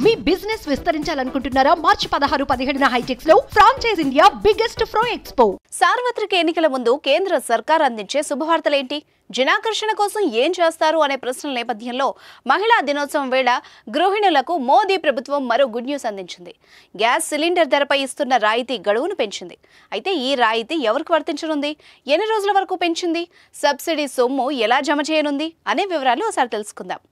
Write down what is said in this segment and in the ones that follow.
మీ business విస్తరించాలనుకుంటున్నారా? మార్చి 16-17న హైటెక్స్ లో franchise India biggest ఫ్రో expo. సార్వత్రిక ఎన్నికల ముందు కేంద్ర సర్కార్ అందించే శుభవార్తలేంటి? జనాకర్షణ కోసం ఏం చేస్తారు అనే ప్రశ్నల నేపథ్యంలో మహిళా దినోత్సవం వేళ గృహిణులకు మోదీ ప్రభుత్వం మరో గుడ్ న్యూస్ అందించింది. గ్యాస్ సిలిండర్ ధరపై ఇస్తున్న రాయితీ గడువును పెంచింది. అయితే ఈ రాయితీ ఎవరికి వర్తించనుంది? ఎన్ని రోజుల వరకు పెంచింది? సబ్సిడీ సొమ్ము ఎలా జమ చేయనుంది అనే వివరాలు ఒకసారి తెలుసుకుందాం.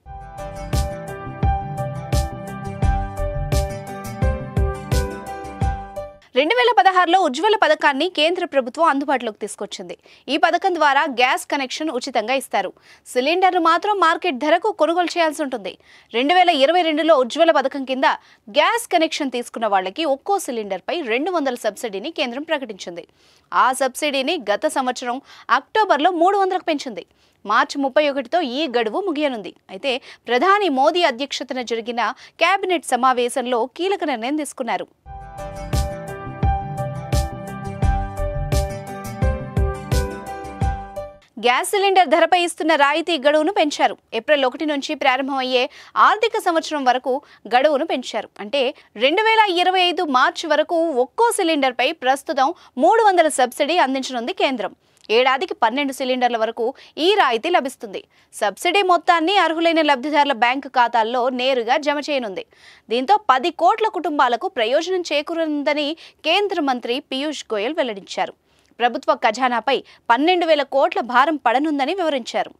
2016లో ఉజ్వల పథకాన్ని కేంద్ర ప్రభుత్వం అందుబాటులోకి తీసుకొచ్చింది. ఈ పథకం ద్వారా గ్యాస్ కనెక్షన్ ఉచితంగా ఇస్తారు. సిలిండర్ను మాత్రం మార్కెట్ ధరకు కొనుగోలు చేయాల్సి ఉంటుంది. 2022లో ఉజ్వల పథకం కింద గ్యాస్ కనెక్షన్ తీసుకున్న వాళ్ళకి ఒక్కో సిలిండర్పై 200 సబ్సిడీని కేంద్రం ప్రకటించింది. ఆ సబ్సిడీని గత సంవత్సరం అక్టోబర్లో 300కు పెంచింది. మార్చి 31తో ఈ గడువు ముగియనుంది. అయితే ప్రధాని మోదీ అధ్యక్షతన జరిగిన కేబినెట్ సమావేశంలో కీలక నిర్ణయం తీసుకున్నారు. గ్యాస్ సిలిండర్ ధరపై ఇస్తున్న రాయితీ గడువును పెంచారు. ఏప్రిల్ 1 నుంచి ప్రారంభమయ్యే ఆర్థిక సంవత్సరం వరకు గడువును పెంచారు. అంటే 2025 మార్చి వరకు ఒక్కో సిలిండర్పై ప్రస్తుతం 300 సబ్సిడీ అందించనుంది కేంద్రం. ఏడాదికి 12 సిలిండర్ల వరకు ఈ రాయితీ లభిస్తుంది. సబ్సిడీ మొత్తాన్ని అర్హులైన లబ్ధిదారుల బ్యాంకు ఖాతాల్లో నేరుగా జమ చేయనుంది. దీంతో 10 కోట్ల కుటుంబాలకు ప్రయోజనం చేకూరనుందని కేంద్ర మంత్రి పీయూష్ గోయల్ వెల్లడించారు. ప్రభుత్వ ఖజానాపై 12,000 కోట్ల భారం పడనుందని వివరించారు.